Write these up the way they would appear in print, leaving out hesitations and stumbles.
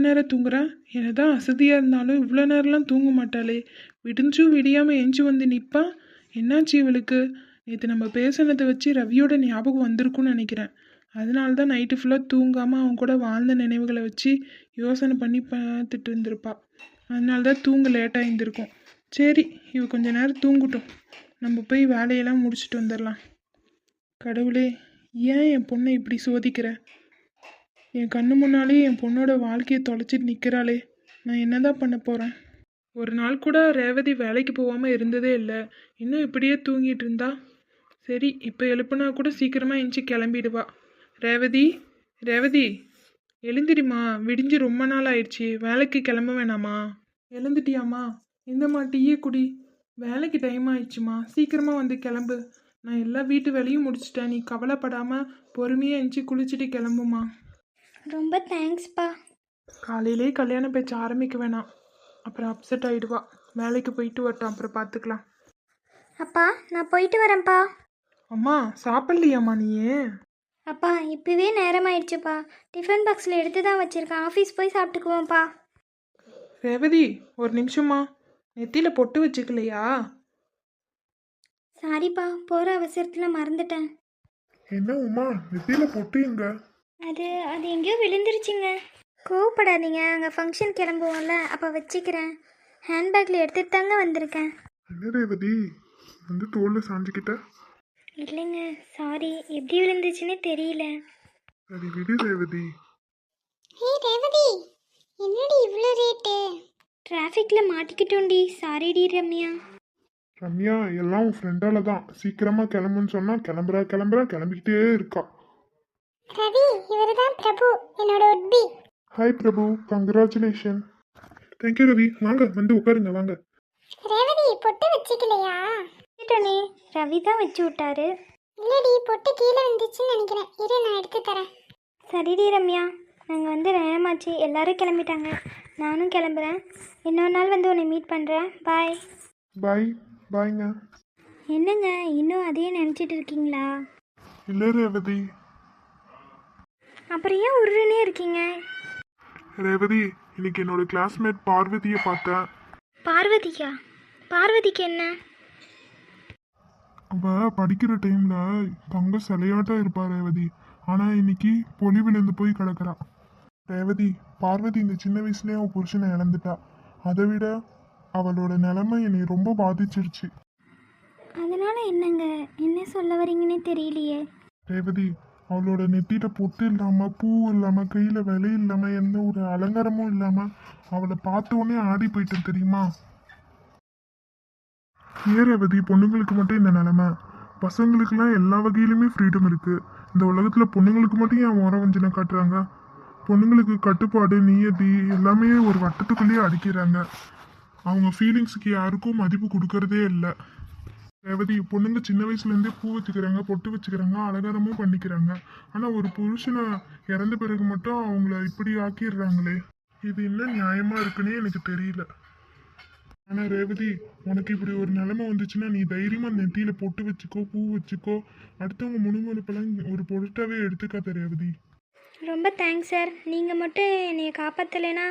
நேரம் தூங்குறேன்? என்னதான் அசதியாக இருந்தாலும் இவ்வளோ நேரம்லாம் தூங்க மாட்டாளே. விடிஞ்சும் விடியாமல் எஞ்சி வந்து நிற்பா. என்னாச்சு இவளுக்கு? நேற்று நம்ம பேசினதை வச்சு ரவியோட ஞாபகம் வந்திருக்குன்னு நினைக்கிறேன். அதனால தான் நைட்டு ஃபுல்லாக தூங்காமல் அவன் கூட வாழ்ந்த நினைவுகளை வச்சு யோசனை பண்ணி பார்த்துட்டு இருந்திருப்பா. அதனால தான் தூங்க லேட்டாக இருந்திருக்கும். சரி, இவ கொஞ்ச நேரம் தூங்கட்டும். நம்ம போய் வேலையெல்லாம் முடிச்சுட்டு வந்துடலாம். கடவுளே, ஏன் என் பொண்ணை இப்படி சோதிக்கிற? என் கண்ணு முன்னாலே என் பொண்ணோட வாழ்க்கையை தொலைச்சிட்டு நிற்கிறாளே. நான் என்னதான் பண்ண போகிறேன்? ஒரு நாள் கூட ரேவதி வேலைக்கு போகாமல் இருந்ததே இல்லை. இன்னும் இப்படியே தூங்கிட்டு இருந்தா. சரி, இப்போ எழுப்புனா கூட சீக்கிரமாக எஞ்சி கிளம்பிடுவா. ரேவதி, ரேவதி, எழுந்திரிம்மா. விடிஞ்சு ரொம்ப நாள் ஆயிடுச்சு. வேலைக்கு கிளம்ப வேணாமா? எழுந்துட்டியாம்மா? இந்தம்மா டீயே குடி. வேலைக்கு டைம் ஆயிடுச்சுமா, சீக்கிரமாக வந்து கிளம்பு. நான் எல்லா வீட்டு வேலையும் முடிச்சிட்டேன். நீ கவலைப்படாமல் பொறுமையாக எஞ்சி குளிச்சுட்டு கிளம்புமா. ரொம்ப தேங்க்ஸ்ப்பா. காலையிலே கல்யாண பேச்சு ஆரம்பிக்க வேணாம், அப்புறம் அப்செட் ஆகிடுவா. வேலைக்கு போயிட்டு வரட்டும், அப்புறம் பார்த்துக்கலாம். அப்பா, நான் போயிட்டு வரேன்ப்பா. அம்மா, சாப்பிட்லையாம்மா நீயே? அப்பா, இப்போவே நேரம் ஆயிடுச்சுப்பா. டிஃபன் பாக்ஸில் எடுத்து தான் வச்சுருக்கேன். ஆஃபீஸ் போய் சாப்பிட்டுக்குவோம்ப்பா. ரேவதி, ஒரு நிமிஷம்மா. நெத்தியில் பொட்டு வச்சுக்கலையா? சாரிப்பா, போகிற அவசரத்தில் மறந்துட்டேன். என்ன உமா, நெத்தியில பொட்டு எங்க? அது எங்கேயோ விழுந்துருச்சுங்க. கோவப்படாதீங்க, அங்கே ஃபங்க்ஷன் கிளம்புவோம்ல, அப்போ வச்சுக்கிறேன். ஹேண்ட்பேக்கில் எடுத்துகிட்டு தாங்க வந்திருக்கேன். என்ன ரேவதி, வந்து தோல்ல சாஞ்சுக்கிட்ட? இல்லைங்க, சாரி, எப்படி விழுந்துச்சுன்னே தெரியல. சரி விடு ரேவதி. ஏய் ரேவதி, என்னடி இவ்வளோ ரேட்டு? டிராஃபிக்கில் மாட்டிக்கிட்டோண்டி, சாரிடி ரம்யா. ரம்யா, எல்லாம் உன் ஃப்ரெண்டால தான். சீக்கிரமா கிளம்புன்னு சொன்னா கிளம்பிக்கிட்டே இருக்கா. ரவி, இவர் தான் பிரபு, என்னோட உட்பி. ஹாய் பிரபு, கங்க்ராச்சுலேஷன். தேங்க்யூ ரவி. வாங்க வந்து உட்காருங்க வாங்க. ரேவதி, பொட்டு வச்சுக்கலையா? கேட்டோனே, ரவி தான் வச்சு விட்டாரு. இல்லடி, பொட்டு கீழே வந்துச்சுன்னு நினைக்கிறேன். இரு, நான் எடுத்து தரேன். சரிடி ரம்யா, நாங்கள் வந்து நேரமாச்சு, எல்லாரும் கிளம்பிட்டாங்க. நானும் கிளம்புறேன். இன்னொரு நாள் வந்து உன்னை மீட் பண்ணுறேன். பாய். பாய். பாய்ங்க. என்னங்க, இன்னும் அதையே நினச்சிட்டு இருக்கீங்களா? இல்லை ரேவதி. அப்புறம் ஏன் உருன்னே இருக்கீங்க? ரேவதி, இன்னைக்கு என்னோட கிளாஸ்மேட் பார்வதியை பார்த்தேன். பார்வதிக்கா? பார்வதிக்கு என்ன? அவ படிக்கிற டைம்ல தங்க சிலையாட்டா இருப்பா ரேவதி. ஆனா இன்னைக்கு பொலி விழுந்து போய் கிடக்குறா. ரேவதி, பார்வதி இந்த சின்ன வயசுலயே அவன் புருஷனை இழந்துட்டா. அதை விட அவளோட நிலைமை என்னை ரொம்ப பாதிச்சிருச்சு. அதனால என்னங்க, என்ன சொல்ல வரீங்கன்னே தெரியலையே. ரேவதி, அவளோட நெத்தியில பொட்டு இல்லாம, பூ இல்லாம, கையில விலை இல்லாம, எந்த ஒரு அலங்காரமும் இல்லாம அவளை பார்த்த உடனே ஆடி போயிட்டேன் தெரியுமா? ஏன் ரேவதி, பொண்ணுங்களுக்கு மட்டும் இந்த நிலைமை? பசங்களுக்குலாம் எல்லா வகையிலுமே ஃப்ரீடம் இருக்கு. இந்த உலகத்துல பொண்ணுங்களுக்கு மட்டும் ஏன் முறவஞ்சனை காட்டுறாங்க? பொண்ணுங்களுக்கு கட்டுப்பாடு, நியதி எல்லாமே ஒரு வட்டத்துக்குள்ளேயே அடிக்கிறாங்க. அவங்க ஃபீலிங்ஸுக்கு யாருக்கும் மதிப்பு கொடுக்கறதே இல்லை. ரேவதி, பொண்ணுங்க சின்ன வயசுலேருந்தே பூ வச்சுக்கிறாங்க, பொட்டு வச்சுக்கிறாங்க, அலங்காரமும் பண்ணிக்கிறாங்க. ஆனால் ஒரு புருஷனை இறந்த பிறகு மட்டும் அவங்கள இப்படி ஆக்கிடுறாங்களே, இது என்ன நியாயமா இருக்குன்னே எனக்கு தெரியல. ஆனால் ரேவதி, உனக்கு இப்படி ஒரு நிலைமை வந்துச்சுன்னா நீ தைரியமா நெத்தியில பொட்டு வச்சுக்கோ, பூ வச்சுக்கோ. அடுத்தவங்க முணுமுணுப்பெல்லாம் ஒரு பொருட்டாவே எடுத்துக்காத ரேவதி. ரொம்ப தேங்க்ஸ் சார். நீங்கள் மட்டும் என்னைய காப்பாற்றலைன்னா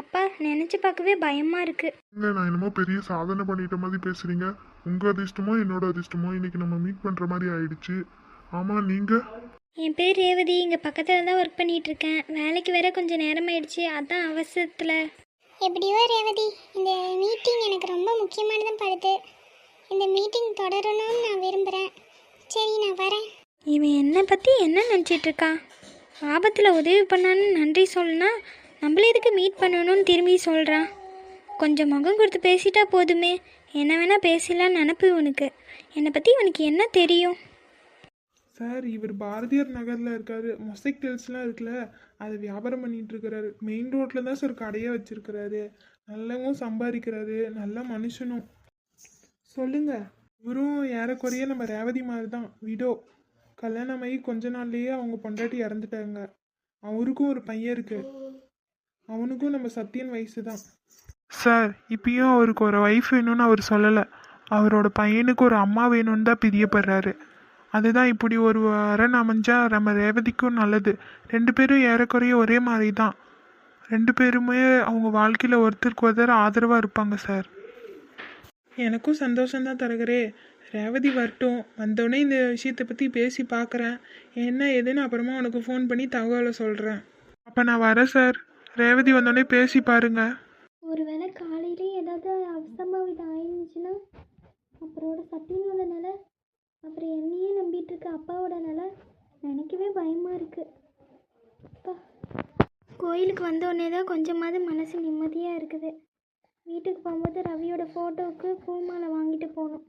அப்பா நினச்சி பார்க்கவே பயமாக இருக்குது. இல்லை, நான் என்னமோ பெரிய சாதனை பண்ணிட்ட மாதிரி பேசுறீங்க. உங்க அதிர்ஷ்டமோ என்னோட அதிர்ஷ்டமோ இன்னைக்கு நம்ம மீட் பண்ற மாதிரி ஆயிடுச்சு. ஆமா, நீங்க? என் பேர் ரேவதி, இங்கே பக்கத்தில் தான் ஒர்க் பண்ணிகிட்ருக்கேன். வேலைக்கு வேற கொஞ்சம் நேரம் ஆயிடுச்சு, அதான் அவசரத்தில். எப்படியோ ரேவதி, இந்த மீட்டிங் எனக்கு ரொம்ப முக்கியமானதான் படுது. இந்த மீட்டிங் தொடரணும்னு நான் விரும்புகிறேன். சரி, நான் வரேன். இவன் என்னை பற்றி என்ன நினச்சிட்ருக்கான்? ஆபத்தில் உதவி பண்ணான்னு நன்றி சொல்லனா, நம்மள எதுக்கு மீட் பண்ணணும்னு திரும்பி சொல்கிறான். கொஞ்சம் முகம் கொடுத்து பேசிட்டா போதுமே. என்ன வேணால் பேசலான்னு நினப்பு இவனுக்கு. என்னை பற்றி இவனுக்கு என்ன தெரியும்? சார், இவர் பாரதியார் நகரில் இருக்காரு. மொசைக் டெல்ஸ்லாம் இருக்குல்ல, அதை வியாபாரம் பண்ணிட்டு இருக்கிறாரு. மெயின் ரோட்டில் தான் சார் கடையை வச்சிருக்கிறாரு. நல்லாவும் சம்பாதிக்கிறாரு, நல்ல மனுஷனும். சொல்லுங்க. இவரும் ஏறக்குறைய நம்ம ரேவதி மாதிரி தான், விடோ. கல்யாணமாகி கொஞ்ச நாள்லேயே அவங்க பொண்டாட்டி இறந்துட்டாங்க. அவருக்கும் ஒரு பையன் இருக்கு. அவனுக்கும் நம்ம சத்தியன் வயசு தான் சார். இப்பயும் அவருக்கு ஒரு ஒய்ஃப் வேணும்னு அவர் சொல்லலை. அவரோட பையனுக்கு ஒரு அம்மா வேணும்னு தான் பிரியப்படுறாரு. அதுதான் இப்படி ஒரு வரன் அமைஞ்சா நம்ம ரேவதிக்கும் நல்லது. 2 பேரும் ஏறக்குறைய ஒரே மாதிரி தான். 2 பேருமே அவங்க வாழ்க்கையில் ஒருத்தருக்கு ஒருத்தர் ஆதரவாக இருப்பாங்க சார். எனக்கும் சந்தோஷம்தான் தரகரே. ரேவதி வரட்டும், வந்தோடனே இந்த விஷயத்தை பற்றி பேசி பார்க்குறேன். என்ன ஏதுன்னு அப்புறமா உனக்கு ஃபோன் பண்ணி தகவலை சொல்கிறேன். அப்போ நான் வரேன் சார். ரேவதி வந்தோடனே பேசி பாருங்க. ஒருவேளை காலையிலே ஏதாவது அசம்பாவிதம் ஆயிருந்துச்சுன்னா அப்புறோட சத்தியனோட நிலை, அப்புறம் என்னையே நம்பிட்டு இருக்க அப்பாவோட நிலை நினைக்கவே பயமாக இருக்குது. அப்பா, கோயிலுக்கு வந்தோடனே தான் கொஞ்சமாவது மனசு நிம்மதியாக இருக்குது. வீட்டுக்கு போகும்போது ரவியோட ஃபோட்டோவுக்கு பூமாலை வாங்கிட்டு போகணும்.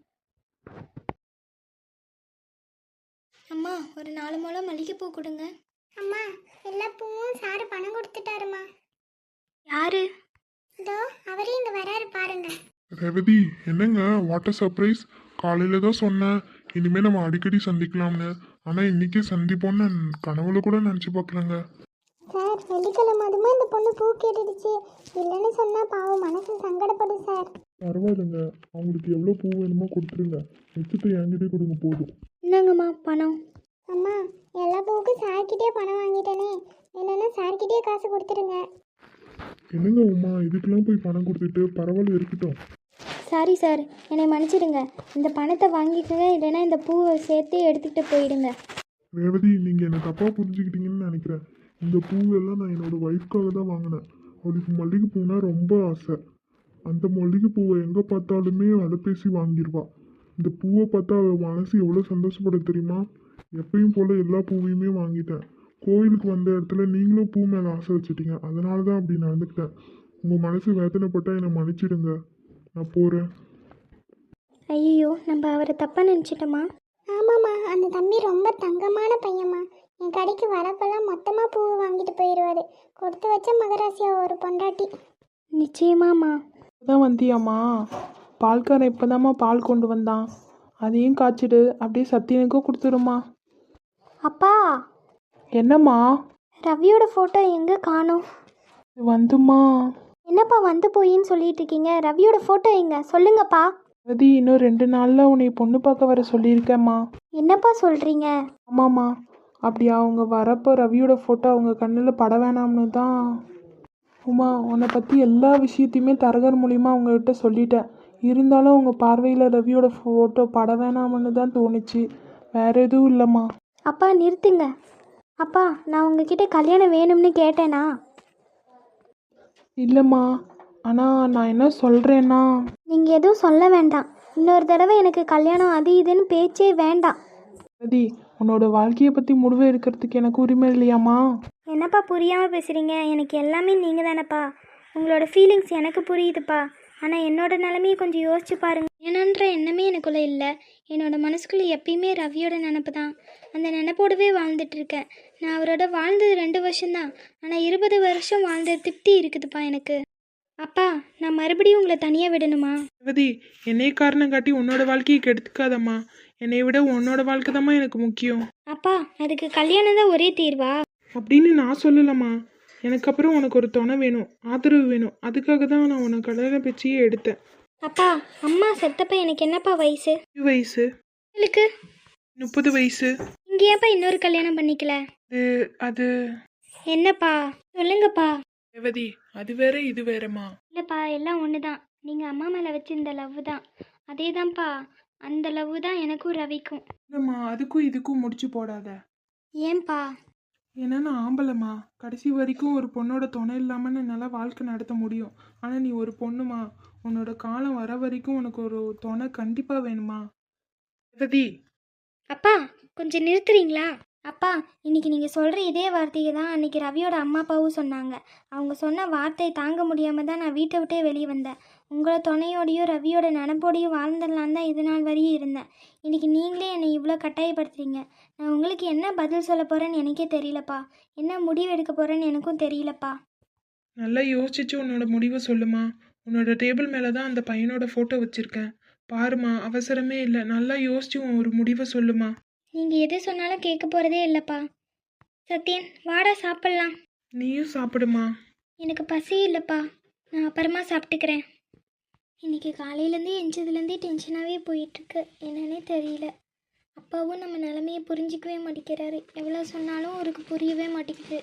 அம்மா, ஒரு 4 முழம் மல்லிகைப்பூ கொடுங்க. அம்மா, எல்லா பூவும் சாரு பணம் கொடுத்துட்டாருமா. யாரு? இதோ அவரே இங்க வராரு பாருங்க. ரேவதி, என்னங்க வாட்டர் சர்ப்ரைஸ்? காலையில தான் சொன்னேன் இனிமே நம்ம அடிக்கடி சந்திக்கலாம்னு. ஆனா இன்னைக்கே சந்திப்போம்னு நான் கனவுல கூட நினைச்சு பார்க்கலங்க. சார், வெள்ளிக்கிழமை அதுமா இந்த பொண்ணு பூ கேட்டுடுச்சு. இல்லைன்னு சொன்னா பாவம் மனசு சங்கடப்படும் சார். பரவாயில்லைங்க, அவங்களுக்கு எவ்வளோ பூ வேணுமோ கொடுத்துருங்க. மிச்சத்தை என்கிட்டே கொடுங்க போதும். என்னங்கம்மா பணம்? அம்மா, எல்லா பூவுக்கும் சார்கிட்டே பணம் வாங்கிட்டேனே, என்னன்னா சார்கிட்டே காசு கொடுத்துருங்க. என்னங்க உமா, இதுக்கெல்லாம் போய் பணம் கொடுத்துட்டு பரவாயில்ல இருக்கட்டும். சாரி சார், என்னை மன்னிச்சிடுங்க. இந்த பணத்தை வாங்கிக்கோங்க, இல்லைன்னா இந்த பூவை சேர்த்து எடுத்துக்கிட்டு போயிடுங்க. ரேவதி, நீங்கள் என்னை தப்பாக புரிஞ்சுக்கிட்டீங்கன்னு நினைக்கிறேன். இந்த பூவெல்லாம் நான் என்னோட ஒய்ஃப்காக தான் வாங்கினேன். அவளுக்கு மல்லிகை பூனா ரொம்ப ஆசை. அந்த மல்லிகை பூவை எங்கே பார்த்தாலுமே விலை பேசி வாங்கிடுவா. இந்த பூவை பார்த்தா அவள் மனசு எவ்வளோ சந்தோஷப்படும் தெரியுமா? எப்பயும் போல் எல்லா பூவையுமே வாங்கிட்டேன். கோயிலுக்கு வந்த இடத்துல நீங்களும் பூ மேலே ஆசை வச்சுட்டீங்க. அதனால தான் அப்படி நடந்துக்கிட்டேன். உங்கள் மனசு வேதனைப்பட்டால் என்னை மன்னிச்சிடுங்க. நான் போகிறேன். ஐயோ, நம்ம அவரை தப்பாக நினச்சிட்டோமா? ஆமாம்மா, அந்த தம்பி ரொம்ப தங்கமான பையன்மா. என் கடைக்கு வரப்பெல்லாம் மொத்தமாக பூவை வாங்கிட்டு போயிடுவாரு. கொடுத்து வச்ச மகராசியா ஒரு பொண்டாட்டி. நிச்சயமாம்மா. தான் வந்தியாம்மா? பால்காரன் இப்போதாம்மா பால் கொண்டு வந்தான். அதையும் காய்ச்சிடு, அப்படியே சத்தியனுக்கும் கொடுத்துருமா. அப்பா, என்னம்மா? ரவியோட ஃபோட்டோ எங்கே காணோம்? வந்துமா. என்னப்பா வந்து போயின்னு சொல்லிட்டு இருக்கீங்க? ரவியோட ஃபோட்டோ எங்க சொல்லுங்கப்பா. ரதி, இன்னும் 2 நாளில் உன்னை பொண்ணு பார்க்க வர சொல்லியிருக்கேம்மா. என்னப்பா சொல்கிறீங்க? ஆமாம்மா. அப்படி அவங்க வரப்போ ரவியோட ஃபோட்டோ அவங்க கண்ணில் பட வேணாம்னு தான். உமா, உன்னை பற்றி எல்லா விஷயத்தையுமே தரகர் மூலிமா அவங்ககிட்ட சொல்லிட்டேன். இருந்தாலும் அவங்க பார்வையில் ரவியோட ஃபோட்டோ பட வேணாம்னு தான் தோணுச்சு. வேற எதுவும் இல்லைம்மா. அப்பா நிறுத்துங்க. அப்பா, நான் உங்ககிட்ட கல்யாணம் வேணும்னு கேட்டேனா? இல்லைம்மா. ஆனால் நான் என்ன சொல்கிறேன்னா, நீங்கள் எதுவும் சொல்ல வேண்டாம். இன்னொரு தடவை எனக்கு கல்யாணம் அது இதுன்னு பேச்சே வேண்டாம். ரதி, உன்னோட வாழ்க்கையை பற்றி முடிவு எடுக்கிறதுக்கு எனக்கு உரிமை இல்லையாம்மா? என்னப்பா புரியாமல் பேசுகிறீங்க? எனக்கு எல்லாமே நீங்கள் தானேப்பா. உங்களோட ஃபீலிங்ஸ் எனக்கு புரியுதுப்பா. ஆனால் என்னோட நிலைமையை கொஞ்சம் யோசிச்சு பாருங்க. என்னன்ற எண்ணமே எனக்குள்ளே இல்லை. என்னோட மனசுக்குள்ளே எப்பயுமே ரவியோட நினப்பு தான். அந்த நினப்போடவே வாழ்ந்துட்டுருக்கேன். நான் அவரோட வாழ்ந்தது 2 வருஷம்தான். ஆனால் 20 வருஷம் வாழ்ந்த திருப்தி இருக்குதுப்பா எனக்கு. அப்பா, நான் மறுபடியும் உங்களை தனியாக விடணுமா? ரதி, என்னைய காரணம் காட்டி உன்னோட வாழ்க்கையை கெடுத்துக்காதம்மா. என்னை விட உன்னோட வாழ்க்கை தாம்மா எனக்கு முக்கியம். அப்பா, அதுக்கு கல்யாணம் தான் ஒரே தீர்வா? அப்படின்னு நான் சொல்லலம்மா. எனக்கு அப்புறம் உனக்கு ஒரு துணை வேணும், ஆதரவு வேணும். அதுக்காக தான் நான் உன்னை கல்யாண பேச்சையே எடுத்தேன். அப்பா, அம்மா செத்தப்ப எனக்கு என்னப்பா வயசு? 20 வயசு. உங்களுக்கு 30 வயசு. இங்கே ஏன்ப்பா இன்னொரு கல்யாணம் பண்ணிக்கல? அது என்னப்பா சொல்லுங்கப்பா. ரேவதி, அது வேற இது வேறம்மா. இல்லைப்பா, எல்லாம் ஒன்று தான். நீங்கள் அம்மா மேலே வச்சிருந்த லவ் தான். அதே தான்ப்பா, அந்த லவ் தான் எனக்கும் ரவிக்கும். இல்லைம்மா, அதுக்கும் இதுக்கும் முடிச்சு போடாத. ஏன்பா? ஏன்னா நான் ஆம்பளைம்மா. கடைசி வரைக்கும் ஒரு பொண்ணோட துணை இல்லாமல் என்னால் வாழ்க்கை நடத்த முடியும். ஆனால் நீ ஒரு பொண்ணுமா. உன்னோட காலம் வர வரைக்கும் உனக்கு ஒரு துணை கண்டிப்பாக வேணுமா. ரேவதி. அப்பா, கொஞ்சம் நிறுத்துறீங்களா? அப்பா, இன்னைக்கு நீங்கள் சொல்கிற இதே வார்த்தையை தான் அன்றைக்கி ரவியோட அம்மா அப்பாவும் சொன்னாங்க. அவங்க சொன்ன வார்த்தை தாங்க முடியாமல் தான் நான் வீட்டை விட்டே வெளியே வந்தேன். உங்களோட துணையோடையும் ரவியோட நினப்போடையும் வாழ்ந்துடலான் தான் இது நாள் வரையும் இருந்தேன். இன்றைக்கி நீங்களே என்னை இவ்வளோ கட்டாயப்படுத்துறீங்க. நான் உங்களுக்கு என்ன பதில் சொல்ல போகிறேன்னு எனக்கே தெரியலப்பா. என்ன முடிவு எடுக்க போகிறேன்னு எனக்கும் தெரியலப்பா. நல்லா யோசிச்சு உன்னோட முடிவை சொல்லுமா. உன்னோட டேபிள் மேலே தான் அந்த பையனோட ஃபோட்டோ வச்சுருக்கேன். பாருமா, அவசரமே இல்லை. நல்லா யோசிச்சு ஒரு முடிவை சொல்லுமா. நீங்கள் எது சொன்னாலும் கேட்க போகிறதே இல்லைப்பா. சத்யன், வாடா சாப்பிட்லாம். நீயும் சாப்பிடுமா. எனக்கு பசி இல்லைப்பா, நான் அப்புறமா சாப்பிட்டுக்கிறேன். இன்றைக்கி காலையிலேருந்தே எஞ்சதுலேருந்தே டென்ஷனாகவே போயிட்டுருக்கு. என்னன்னே தெரியல. அப்பாவும் நம்ம நிலமையை புரிஞ்சிக்கவே மாட்டேங்கிறாரு. எவ்வளோ சொன்னாலும் அவருக்கு புரியவே மாட்டேங்குது.